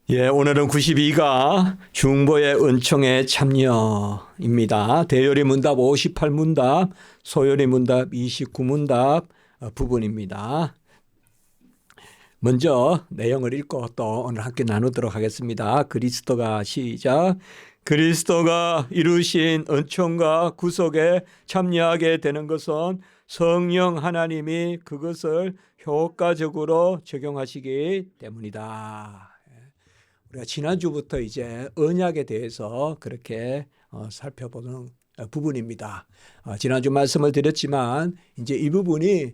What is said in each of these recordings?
오늘은 92가 중보의 은총의 참여입니다. 대요리 문답 58문답, 소요리 문답 29문답 부분입니다. 먼저 내용을 읽고 또 오늘 함께 나누도록 하겠습니다. 그리스도가 시작. 그리스도가 이루신 은총과 구속에 참여하게 되는 것은 성령 하나님이 그것을 효과적으로 적용하시기 때문이다. 우리가 지난주부터 이제 언약에 대해서 그렇게 살펴보는 부분입니다. 지난주 말씀을 드렸지만 이제 이 부분이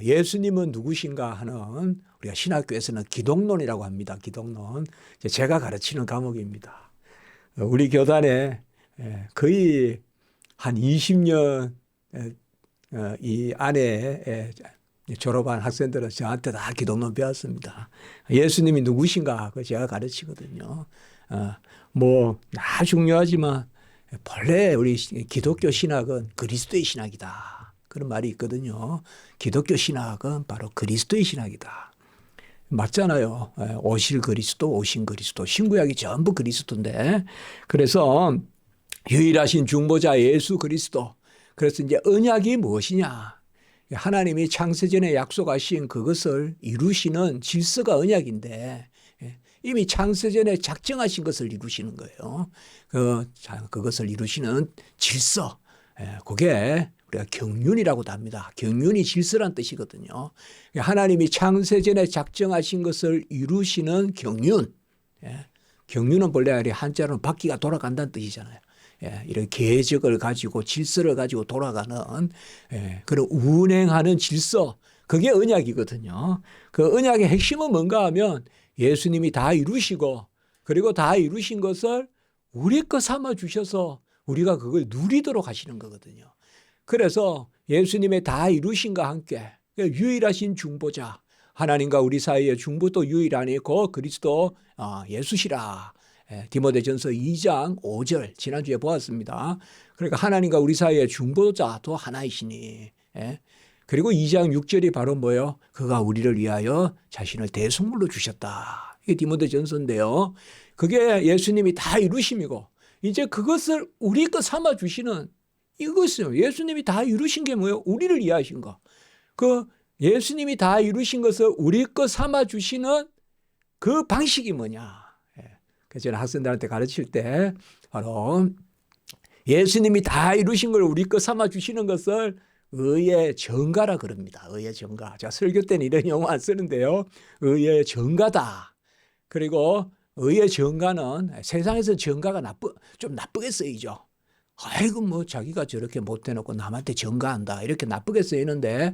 예수님은 누구신가 하는 우리가 신학교에서는 기독론이라고 합니다. 기독론. 제가 가르치는 과목입니다. 우리 교단에 거의 한 20년 이 안에 졸업한 학생들은 저한테 다 기독론 배웠습니다. 예수님이 누구신가 그거 제가 가르치거든요. 다 중요하지만 본래 우리 기독교 신학은 그리스도의 신학이다. 그런 말이 있거든요. 기독교 신학은 바로 그리스도의 신학이다. 맞잖아요. 오실 그리스도, 오신 그리스도. 신구약이 전부 그리스도인데 그래서 유일하신 중보자 예수 그리스도. 그래서 이제 언약이 무엇이냐? 하나님이 창세전에 약속하신 그것을 이루시는 질서가 언약인데 이미 창세전에 작정하신 것을 이루시는 거예요. 그것을 이루시는 질서. 그게 우리가 경륜이라고도 합니다. 경륜이 질서란 뜻이거든요. 하나님이 창세전에 작정하신 것을 이루시는 경륜. 경륜은 본래 한자로는 바퀴가 돌아간다는 뜻이잖아요. 이런 계적을 가지고 질서를 가지고 돌아가는 그런 운행하는 질서, 그게 언약이거든요. 그 언약의 핵심은 뭔가 하면 예수님이 다 이루시고 그리고 다 이루신 것을 우리 것 삼아 주셔서 우리가 그걸 누리도록 하시는 거거든요. 그래서 예수님의 다 이루신과 함께 유일하신 중보자, 하나님과 우리 사이의 중보도 유일하니고 그리스도 예수시라. 디모데전서 2장 5절 지난주에 보았습니다. 그러니까 하나님과 우리 사이의 중보자도 하나이시니. 그리고 2장 6절이 바로 뭐예요? 그가 우리를 위하여 자신을 대속물로 주셨다. 이게 디모데전서인데요. 그게 예수님이 다 이루심이고 이제 그것을 우리 것 삼아 주시는 이것이요. 예수님이 다 이루신 게 뭐예요? 우리를 위하신 거. 그 예수님이 다 이루신 것을 우리 것 삼아 주시는 그 방식이 뭐냐? 그래서 저는 학생들한테 가르칠 때 바로 예수님이 다 이루신 걸 우리 것 삼아 주시는 것을 의의 정가라 그럽니다. 의의 정가. 제가 설교 때는 이런 용어 안 쓰는데요. 의의 정가다. 그리고 의의 정가는 세상에서 정가가 좀 나쁘게 쓰이죠. 아이고 자기가 저렇게 못해놓고 남한테 정가한다 이렇게 나쁘게 쓰이는데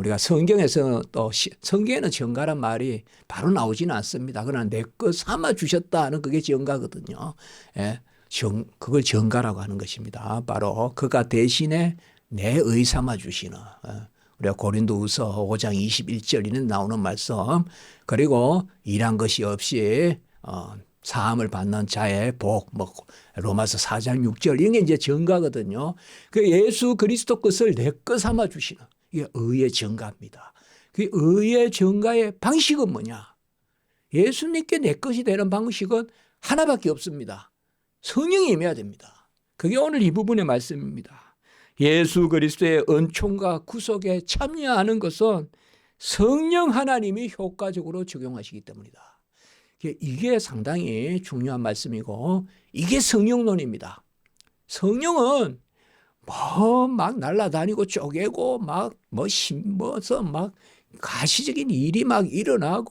우리가 성경에서 또 성경에는 정가란 말이 바로 나오지는 않습니다. 그러나 내 것 삼아 주셨다는 그게 정가거든요. 그걸 정가라고 하는 것입니다. 바로 그가 대신에 내 의 삼아 주시는 우리가 고린도후서 5장 21절에는 나오는 말씀 그리고 일한 것이 없이 사함을 받는 자의 복, 로마서 4장 6절, 이게 이제 정가거든요. 그 예수 그리스도 것을 내 것 삼아 주시는, 이게 의의 정가입니다. 그 의의 정가의 방식은 뭐냐? 예수님께 내 것이 되는 방식은 하나밖에 없습니다. 성령이 임해야 됩니다. 그게 오늘 이 부분의 말씀입니다. 예수 그리스도의 은총과 구속에 참여하는 것은 성령 하나님이 효과적으로 적용하시기 때문이다. 이게 상당히 중요한 말씀이고 이게 성령론입니다. 성령은 막 날아다니고 쪼개고 심어서 가시적인 일이 막 일어나고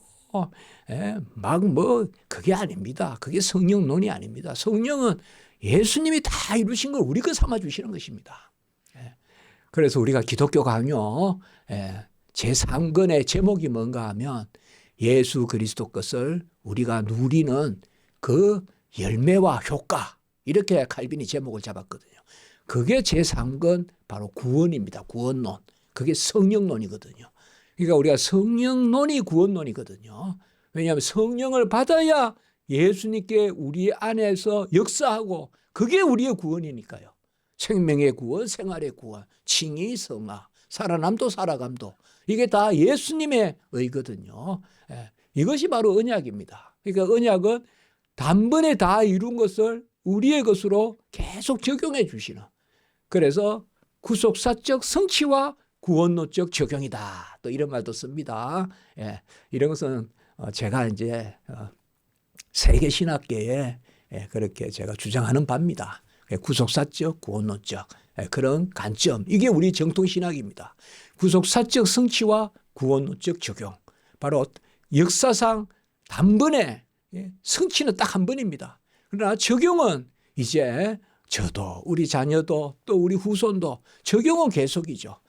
그게 아닙니다. 그게 성령론이 아닙니다. 성령은 예수님이 다 이루신 걸 우리 것 삼아 주시는 것입니다. 그래서 우리가 기독교 강요 제3권의 제목이 뭔가 하면 예수 그리스도 것을 우리가 누리는 그 열매와 효과, 이렇게 칼빈이 제목을 잡았거든요. 그게 제3권 바로 구원입니다. 구원론. 그게 성령론이거든요. 그러니까 우리가 성령론이 구원론이거든요. 왜냐하면 성령을 받아야 예수님께 우리 안에서 역사하고 그게 우리의 구원이니까요. 생명의 구원, 생활의 구원, 칭의, 성화, 살아남도 살아감도 이게 다 예수님의 의거든요. 이것이 바로 언약입니다. 그러니까 언약은 단번에 다 이룬 것을 우리의 것으로 계속 적용해 주시는. 그래서 구속사적 성취와 구원론적 적용이다. 또 이런 말도 씁니다. 예, 이런 것은 제가 이제 세계 신학계에 그렇게 제가 주장하는 바입니다. 구속사적, 구원론적 그런 관점. 이게 우리 정통 신학입니다. 구속사적 성취와 구원론적 적용. 바로 역사상 단번에 성취는 딱 한 번입니다. 그러나 적용은 이제 저도 우리 자녀도 또 우리 후손도 적용은 계속이죠.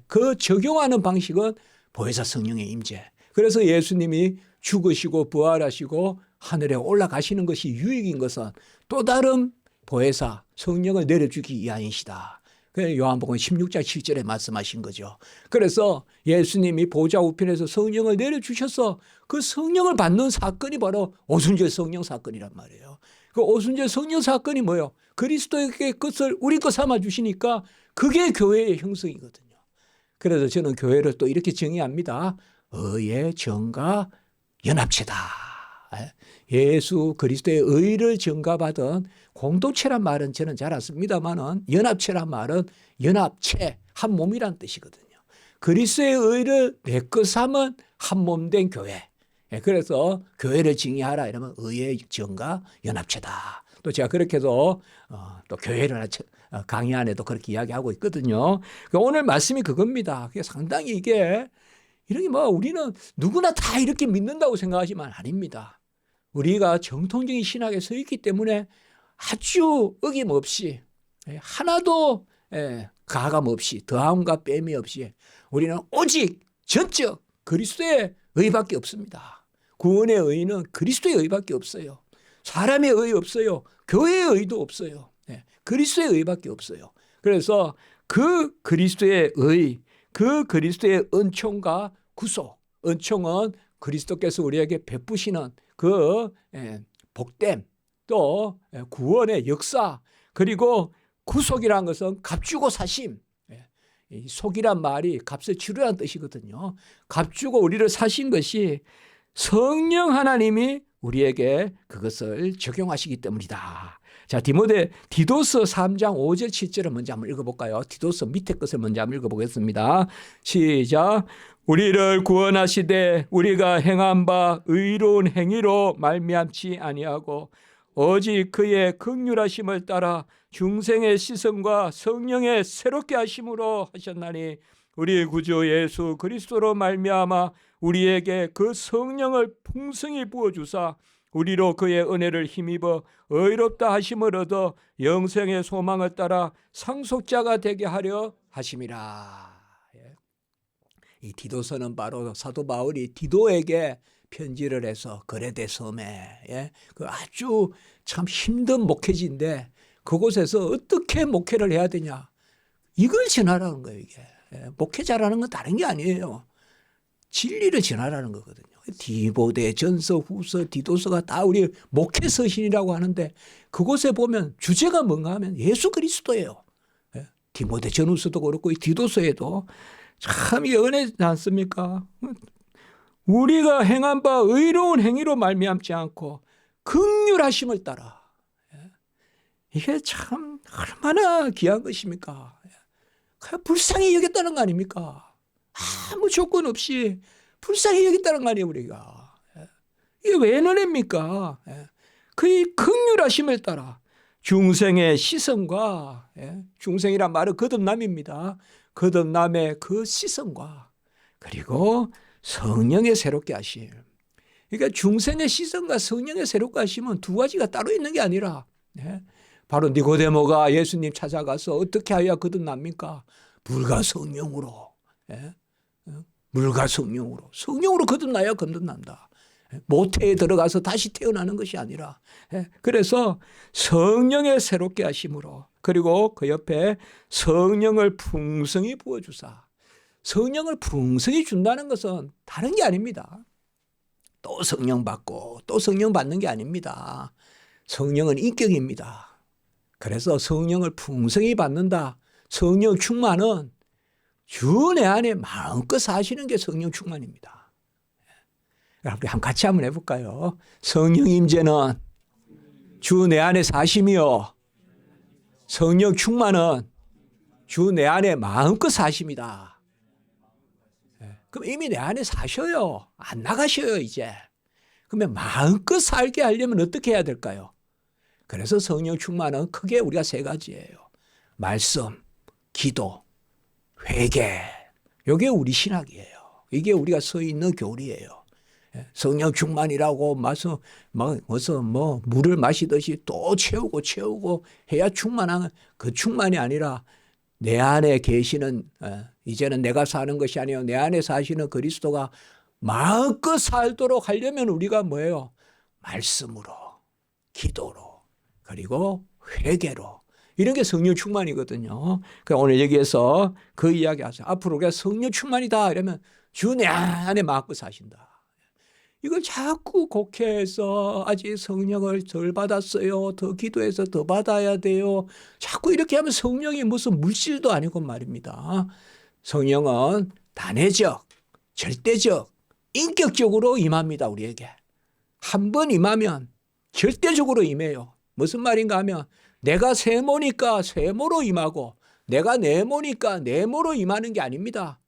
그 적용하는 방식은 보혜사 성령의 임재. 그래서 예수님이 죽으시고 부활하시고 하늘에 올라가시는 것이 유익인 것은 또 다른 보혜사 성령을 내려주기 위함이시다. 그 요한복음 16장 7절에 말씀하신 거죠. 그래서 예수님이 보좌 우편에서 성령을 내려주셔서 그 성령을 받는 사건이 바로 오순절 성령 사건이란 말이에요. 그 오순절 성령 사건이 뭐예요? 그리스도의 것을 우리 것 삼아 주시니까 그게 교회의 형성이거든요. 그래서 저는 교회를 또 이렇게 정의합니다. 의의 정과 연합체다. 예수 그리스도의 의를 전가받은 공동체란 말은 저는 잘 안 씁니다만은 연합체란 말은 연합체, 한 몸이란 뜻이거든요. 그리스도의 의를 내 것 삼은 한 몸 된 교회. 그래서 교회를 징의하라 이러면 의의 정과 연합체다. 또 제가 그렇게 해서 또 교회를 강의 안에도 그렇게 이야기하고 있거든요. 오늘 말씀이 그겁니다. 상당히 이게 이런 게 뭐 우리는 누구나 다 이렇게 믿는다고 생각하지만 아닙니다. 우리가 정통적인 신학에 서 있기 때문에 아주 어김없이 하나도 가감 없이 더함과 뺨이 없이 우리는 오직 전적 그리스도의 의밖에 없습니다. 구원의 의는 그리스도의 의밖에 없어요. 사람의 의 없어요. 교회의 의도 없어요. 그리스도의 의밖에 없어요. 그래서 그 그리스도의 의, 그 그리스도의 은총과 구속, 은총은 그리스도께서 우리에게 베푸시는 그 복됨, 또 구원의 역사, 그리고 구속이라는 것은 값주고 사심. 이 속이란 말이 값을 치르라는 뜻이거든요. 값주고 우리를 사신 것이 성령 하나님이 우리에게 그것을 적용하시기 때문이다. 자, 디도서 3장 5절 7절을 먼저 한번 읽어볼까요? 디도서 밑에 것을 먼저 한번 읽어보겠습니다. 시작. 우리를 구원하시되 우리가 행한 바 의로운 행위로 말미암지 아니하고 오직 그의 긍휼하심을 따라 중생의 시선과 성령의 새롭게 하심으로 하셨나니 우리 구주 예수 그리스도로 말미암아 우리에게 그 성령을 풍성히 부어주사 우리로 그의 은혜를 힘입어 의롭다 하심을 얻어 영생의 소망을 따라 상속자가 되게 하려 하심이라. 이 디도서는 바로 사도 바울이 디도에게 편지를 해서 거레데 섬에 그 아주 참 힘든 목회지인데 그곳에서 어떻게 목회를 해야 되냐 이걸 전하라는 거예요. 이게 목회자라는 건 다른 게 아니에요. 진리를 전하라는 거거든요. 디모데 전서 후서 디도서가 다 우리 목회 서신이라고 하는데 그곳에 보면 주제가 뭔가 하면 예수 그리스도예요. 디모데 전후서도 그렇고 디도서에도 참 연애지 않습니까? 우리가 행한 바 의로운 행위로 말미암지 않고 긍휼하심을 따라. 이게 참 얼마나 귀한 것입니까? 그냥 불쌍히 여겼다는 거 아닙니까? 아무 조건 없이 불쌍히 여겼다는 거 아니에요, 우리가. 이게 왜 은혜입니까? 그의 긍휼하심을 따라 중생의 시선과 중생이란 말은 거듭남입니다. 거듭남의 그 시선과 그리고 성령의 새롭게 하심. 그러니까 중생의 시선과 성령의 새롭게 하심은 두 가지가 따로 있는 게 아니라 바로 니고데모가 예수님 찾아가서 어떻게 하여야 거듭납니까? 물과 성령으로. 물과 성령으로. 성령으로 거듭나야 거듭난다. 모태에 들어가서 다시 태어나는 것이 아니라 그래서 성령의 새롭게 하심으로 그리고 그 옆에 성령을 풍성히 부어주사. 성령을 풍성히 준다는 것은 다른 게 아닙니다. 또 성령 받고 또 성령 받는 게 아닙니다. 성령은 인격입니다. 그래서 성령을 풍성히 받는다. 성령 충만은 주 내 안에 마음껏 사시는 게 성령 충만입니다. 우리 같이 한번 해볼까요? 성령 임재는 주 내 안에 사심이요. 성령 충만은 주 내 안에 마음껏 사심이다. 그럼 이미 내 안에 사셔요. 안 나가셔요, 이제. 그러면 마음껏 살게 하려면 어떻게 해야 될까요? 그래서 성령 충만은 크게 우리가 세 가지예요. 말씀, 기도, 회개. 이게 우리 신학이에요. 이게 우리가 서 있는 교리예요. 성령 충만이라고 무슨 물을 마시듯이 또 채우고 해야 충만한 그 충만이 아니라 내 안에 계시는 이제는 내가 사는 것이 아니요 내 안에 사시는 그리스도가 마음껏 살도록 하려면 우리가 뭐예요? 말씀으로, 기도로, 그리고 회개로. 이런 게 성령 충만이거든요. 그러니까 오늘 여기에서 그 이야기 하세요. 앞으로 우리가 성령 충만이다 이러면 주 내 안에 마음껏 사신다. 이걸 자꾸 곡해해서 아직 성령을 덜 받았어요. 더 기도해서 더 받아야 돼요. 자꾸 이렇게 하면 성령이 무슨 물질도 아니고 말입니다. 성령은 단회적, 절대적, 인격적으로 임합니다. 우리에게. 한 번 임하면 절대적으로 임해요. 무슨 말인가 하면 내가 세모니까 세모로 임하고 내가 네모니까 네모로 임하는 게 아닙니다.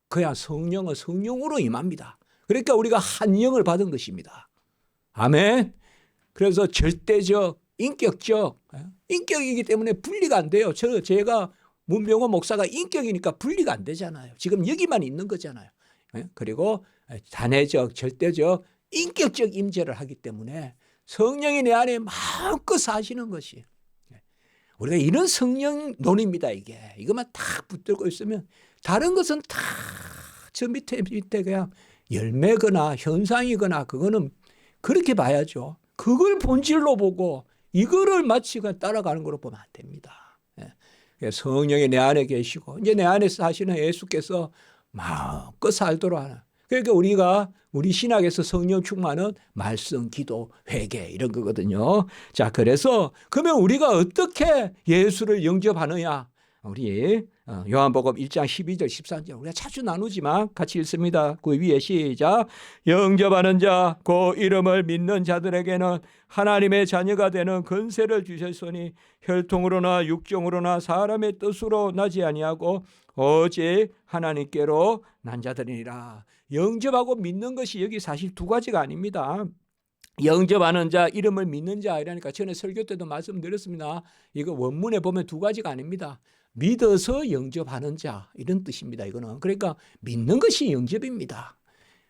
그야 성령은 성령으로 임합니다. 그러니까 우리가 한 영을 받은 것입니다. 아멘. 그래서 절대적, 인격적, 인격이기 때문에 분리가 안 돼요. 제가 문병호 목사가 인격이니까 분리가 안 되잖아요. 지금 여기만 있는 거잖아요. 그리고 단회적, 절대적, 인격적 임재를 하기 때문에 성령이 내 안에 마음껏 사시는 것이 우리가 이런 성령론입니다. 이것만 딱 붙들고 있으면 다른 것은 다 저 밑에 그냥 열매거나 현상이거나 그거는 그렇게 봐야죠. 그걸 본질로 보고 이거를 마치 따라가는 걸로 보면 안 됩니다. 성령이 내 안에 계시고 이제 내 안에 사시는 예수께서 마음껏 살도록 하는. 그러니까 우리 신학에서 성령 충만은 말씀, 기도, 회개 이런 거거든요. 자, 그래서 그러면 우리가 어떻게 예수를 영접하느냐? 우리 요한복음 1장 12절 13절 우리가 자주 나누지만 같이 읽습니다. 그 위에 시작. 영접하는 자 그 이름을 믿는 자들에게는 하나님의 자녀가 되는 권세를 주셨으니 혈통으로나 육정으로나 사람의 뜻으로 나지 아니하고 오직 하나님께로 난 자들이니라. 영접하고 믿는 것이 여기 사실 두 가지가 아닙니다. 영접하는 자, 이름을 믿는 자 이라니까 전에 설교 때도 말씀드렸습니다. 이거 원문에 보면 두 가지가 아닙니다. 믿어서 영접하는 자 이런 뜻입니다. 이거는 그러니까 믿는 것이 영접입니다.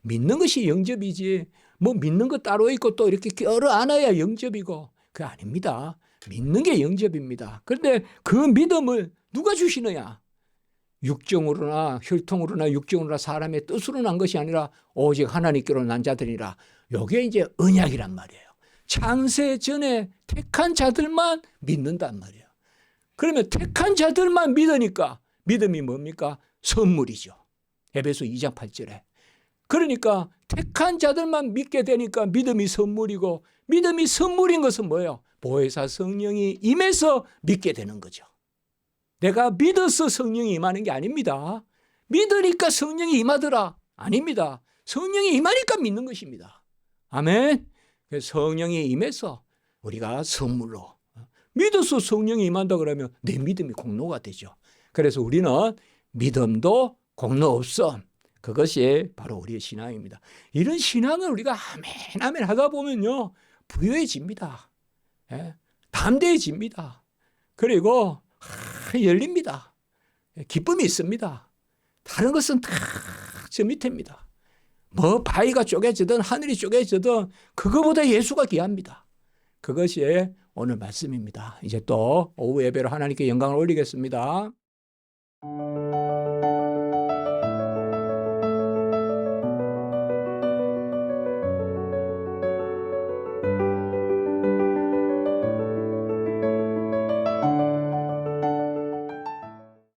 믿는 것이 영접이지 뭐 믿는 거 따로 있고 또 이렇게 껴안아야 영접이고 그게 아닙니다. 믿는 게 영접입니다. 그런데 그 믿음을 누가 주시느냐? 육정으로나 혈통으로나 육정으로나 사람의 뜻으로 난 것이 아니라 오직 하나님께로 난 자들이라. 이게 이제 언약이란 말이에요. 창세 전에 택한 자들만 믿는단 말이에요. 그러면 택한 자들만 믿으니까 믿음이 뭡니까? 선물이죠. 에베소 2장 8절에. 그러니까 택한 자들만 믿게 되니까 믿음이 선물이고 믿음이 선물인 것은 뭐예요? 보혜사 성령이 임해서 믿게 되는 거죠. 내가 믿어서 성령이 임하는 게 아닙니다. 믿으니까 성령이 임하더라. 아닙니다. 성령이 임하니까 믿는 것입니다. 아멘. 성령이 임해서 우리가 선물로 믿어서 성령이 임한다 그러면 내 믿음이 공로가 되죠. 그래서 우리는 믿음도 공로 없음. 그것이 바로 우리의 신앙입니다. 이런 신앙을 우리가 아멘 하다 보면요. 부유해집니다. 담대해집니다. 그리고 열립니다. 기쁨이 있습니다. 다른 것은 다 저 밑에입니다. 뭐 바위가 쪼개지든 하늘이 쪼개지든 그거보다 예수가 귀합니다. 그것이 오늘 말씀입니다. 이제 또 오후 예배로 하나님께 영광을 올리겠습니다.